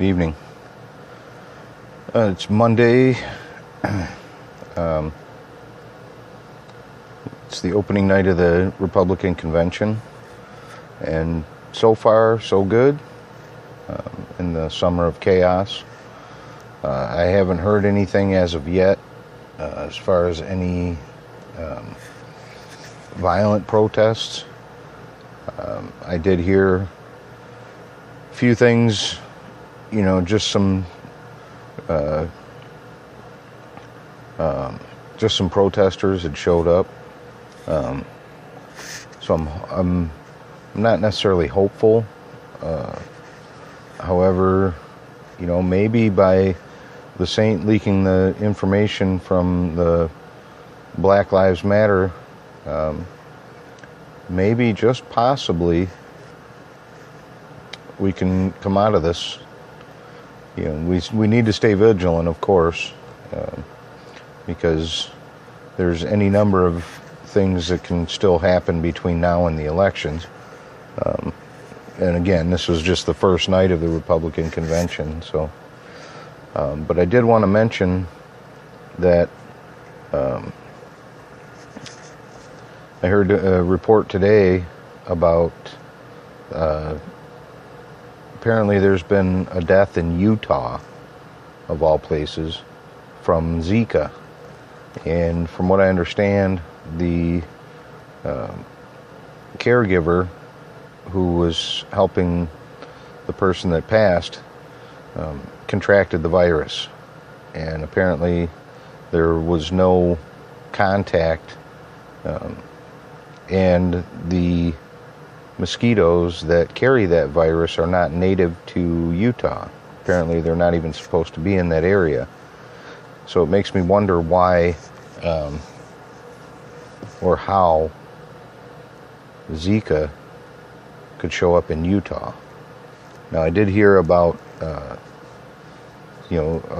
Good evening. It's Monday. It's the opening night of the Republican convention, and so far, so good in the summer of chaos. I haven't heard anything as of yet as far as any violent protests. I did hear a few things, just some protesters had showed up. So I'm not necessarily hopeful. However, maybe by the Saint leaking the information from the Black Lives Matter, maybe just possibly we can come out of this. We need to stay vigilant, of course, because there's any number of things that can still happen between now and the elections. And again, this was just the first night of the Republican convention, so. But I did want to mention that I heard a report today about apparently there's been a death in Utah, of all places, from Zika. And from what I understand, the caregiver who was helping the person that passed contracted the virus. And apparently there was no contact, and the mosquitoes that carry that virus are not native to Utah. Apparently they're not even supposed to be in that area. So it makes me wonder why or how Zika could show up in Utah. Now, I did hear about a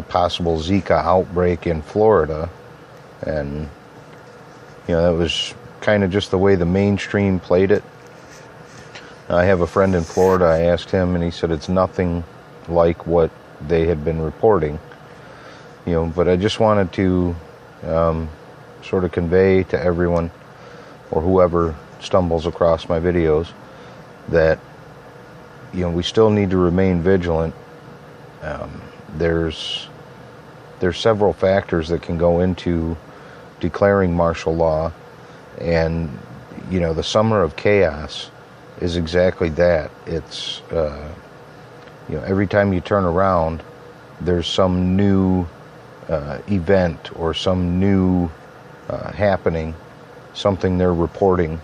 possible Zika outbreak in Florida, and that was kind of just the way the mainstream played it. I have a friend in Florida. I asked him, and he said it's nothing like what they had been reporting. But I just wanted to sort of convey to everyone, or whoever stumbles across my videos, that we still need to remain vigilant. There's several factors that can go into declaring martial law, and the summer of chaos is exactly that. It's every time you turn around, there's some new event or some new happening, something they're reporting.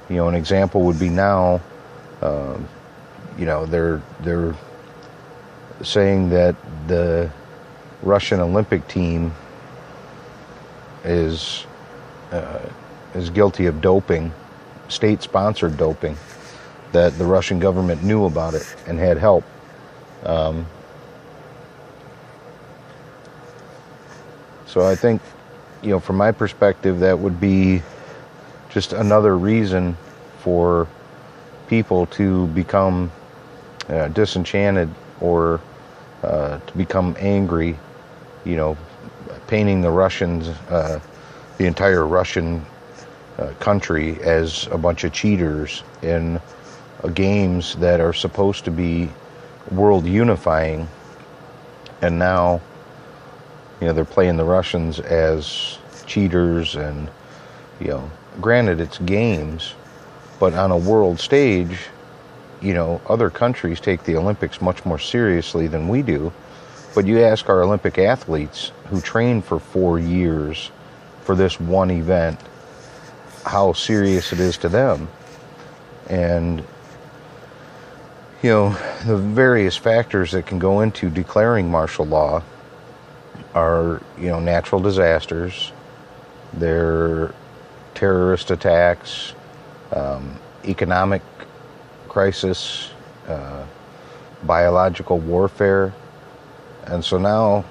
An example would be now, they're saying that the Russian Olympic team is guilty of doping, state-sponsored doping, that the Russian government knew about it and had help. So I think, from my perspective, that would be just another reason for people to become disenchanted or to become angry, painting the Russians, the entire Russian country as a bunch of cheaters in games that are supposed to be world unifying, and now they're playing the Russians as cheaters. And granted, it's games, but on a world stage, other countries take the Olympics much more seriously than we do. But you ask our Olympic athletes who train for 4 years for this one event how serious it is to them. And the various factors that can go into declaring martial law are, natural disasters, they're terrorist attacks, economic crisis, biological warfare. And so now,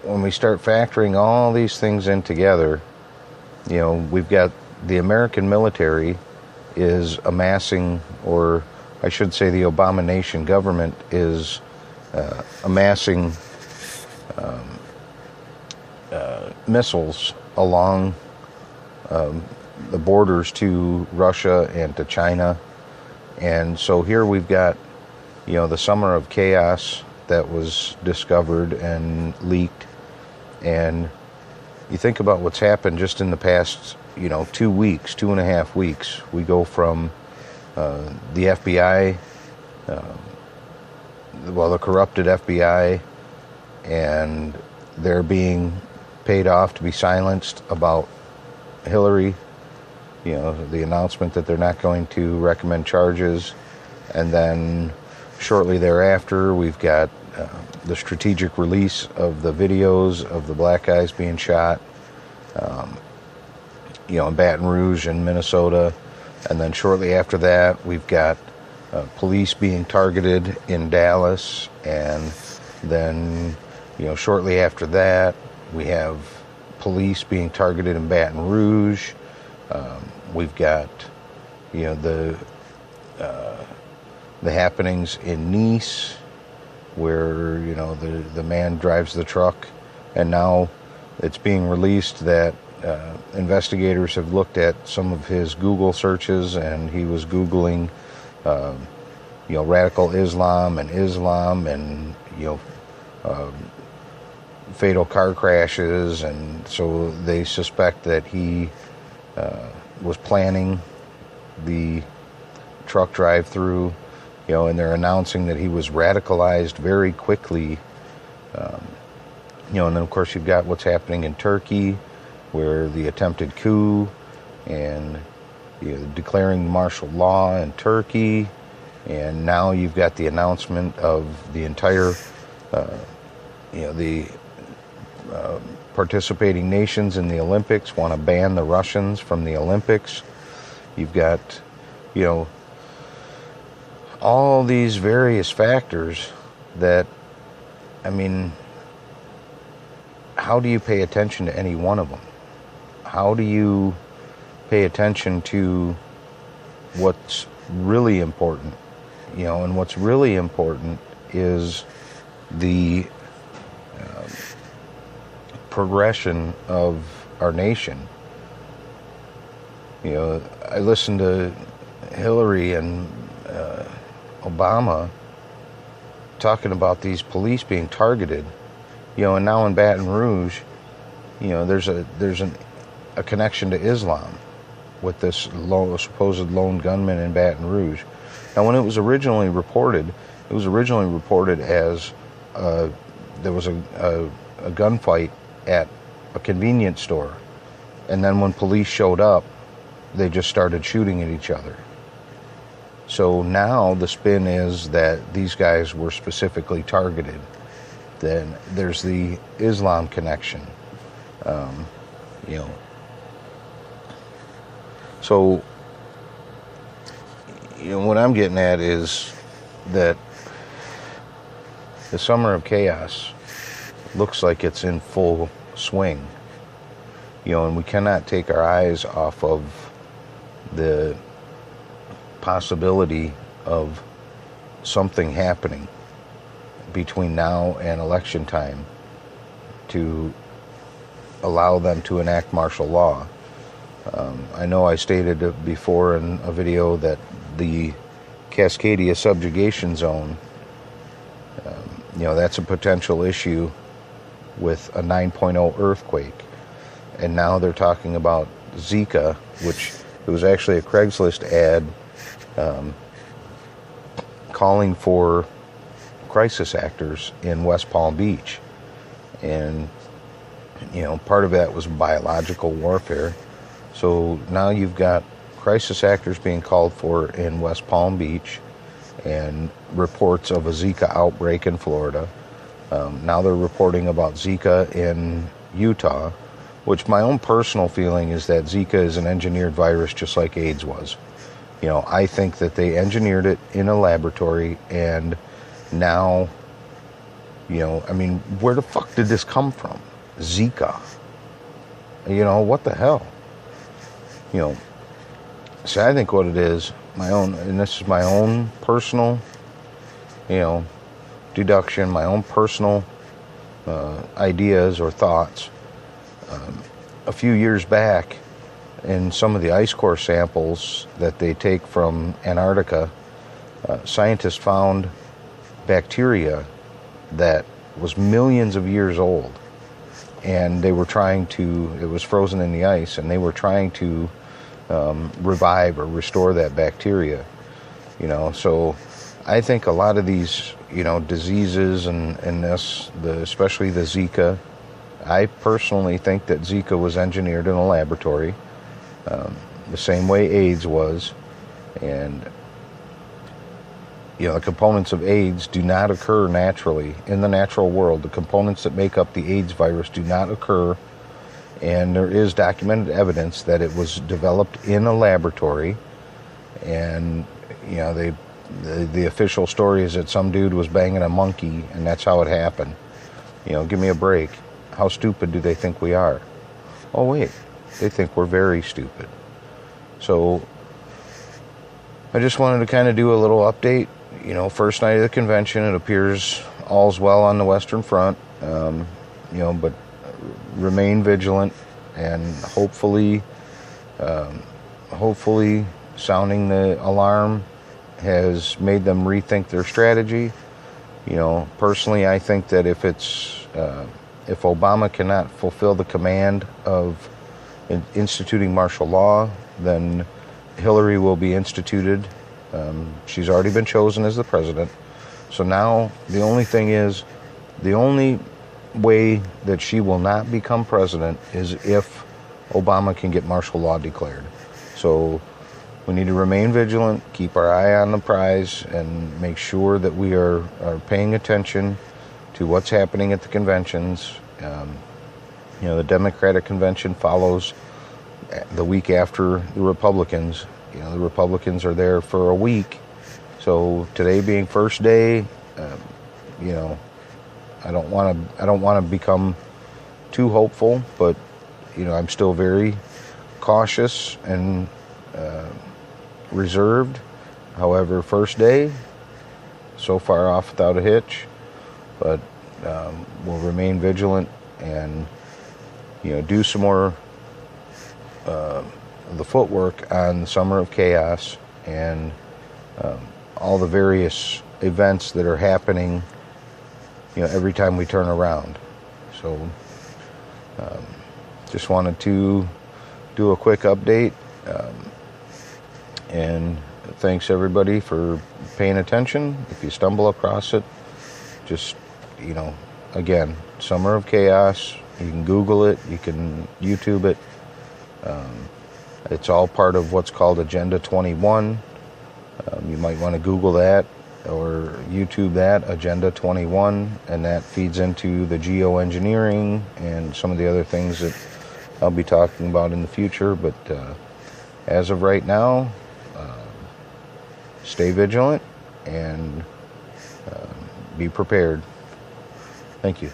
when we start factoring all these things in together, we've got the American military is amassing, or I should say the Obama nation government is amassing missiles along the borders to Russia and to China. And so here we've got, the summer of chaos that was discovered and leaked. And you think about what's happened just in the past, 2 weeks, 2.5 weeks. We go from the FBI, the corrupted FBI, and they're being paid off to be silenced about Hillary, the announcement that they're not going to recommend charges. And then shortly thereafter, we've got the strategic release of the videos of the black guys being shot, in Baton Rouge and Minnesota. And then shortly after that, we've got police being targeted in Dallas. And then, shortly after that, we have police being targeted in Baton Rouge. We've got, the happenings in Nice, where, the man drives the truck. And now it's being released that investigators have looked at some of his Google searches, and he was Googling, radical Islam and fatal car crashes. And so they suspect that he was planning the truck drive-through, and they're announcing that he was radicalized very quickly. And then of course you've got what's happening in Turkey, where the attempted coup and declaring martial law in Turkey. And now you've got the announcement of the entire, participating nations in the Olympics want to ban the Russians from the Olympics. You've got, all these various factors that, how do you pay attention to any one of them? How do you pay attention to what's really important? And what's really important is the progression of our nation. I listened to Hillary and Obama talking about these police being targeted, and now in Baton Rouge, there's a connection to Islam with this supposed lone gunman in Baton Rouge. Now, when it was originally reported as there was a gunfight at a convenience store, and then when police showed up, they just started shooting at each other. So now the spin is that these guys were specifically targeted. Then there's the Islam connection. So, what I'm getting at is that the summer of chaos looks like it's in full swing. And we cannot take our eyes off of the possibility of something happening between now and election time to allow them to enact martial law. I know I stated before in a video that the Cascadia subjugation zone, that's a potential issue with a 9.0 earthquake. And now they're talking about Zika, which it was actually a Craigslist ad calling for crisis actors in West Palm Beach. And, part of that was biological warfare. So now you've got crisis actors being called for in West Palm Beach, and reports of a Zika outbreak in Florida. Now they're reporting about Zika in Utah, which my own personal feeling is that Zika is an engineered virus just like AIDS was. I think that they engineered it in a laboratory, and now, where the fuck did this come from? Zika. What the hell? So I think what it is, and this is my own personal, deduction, my own personal ideas or thoughts. A few years back, in some of the ice core samples that they take from Antarctica, scientists found bacteria that was millions of years old, and they were trying to, it was frozen in the ice, and they were trying to revive or restore that bacteria. So I think a lot of these diseases and this, especially the Zika, I personally think that Zika was engineered in a laboratory, the same way AIDS was. And the components of AIDS do not occur naturally in the natural world. The components that make up the AIDS virus do not occur, and there is documented evidence that it was developed in a laboratory. And the official story is that some dude was banging a monkey, and that's how it happened. Give me a break. How stupid do they think we are? Oh wait, they think we're very stupid. So I just wanted to kind of do a little update. First night of the convention, it appears all's well on the Western Front, but remain vigilant, and hopefully sounding the alarm has made them rethink their strategy. Personally, I think that if Obama cannot fulfill the command of instituting martial law, then Hillary will be instituted. She's already been chosen as the president. So now the only thing is, the only way that she will not become president is if Obama can get martial law declared. So we need to remain vigilant, keep our eye on the prize, and make sure that we are paying attention to what's happening at the conventions. The Democratic convention follows the week after the Republicans. The Republicans are there for a week. So today being first day, I don't want to become too hopeful, but I'm still very cautious and reserved. However, first day, so far off without a hitch, but we'll remain vigilant and do some more the footwork on Summer of Chaos and all the various events that are happening every time we turn around. So just wanted to do a quick update, and thanks everybody for paying attention. If you stumble across it, just again, Summer of Chaos, you can Google it, you can YouTube it. It's all part of what's called Agenda 21. You might want to Google that or YouTube that, Agenda 21, and that feeds into the geoengineering and some of the other things that I'll be talking about in the future. But as of right now, stay vigilant and be prepared. Thank you.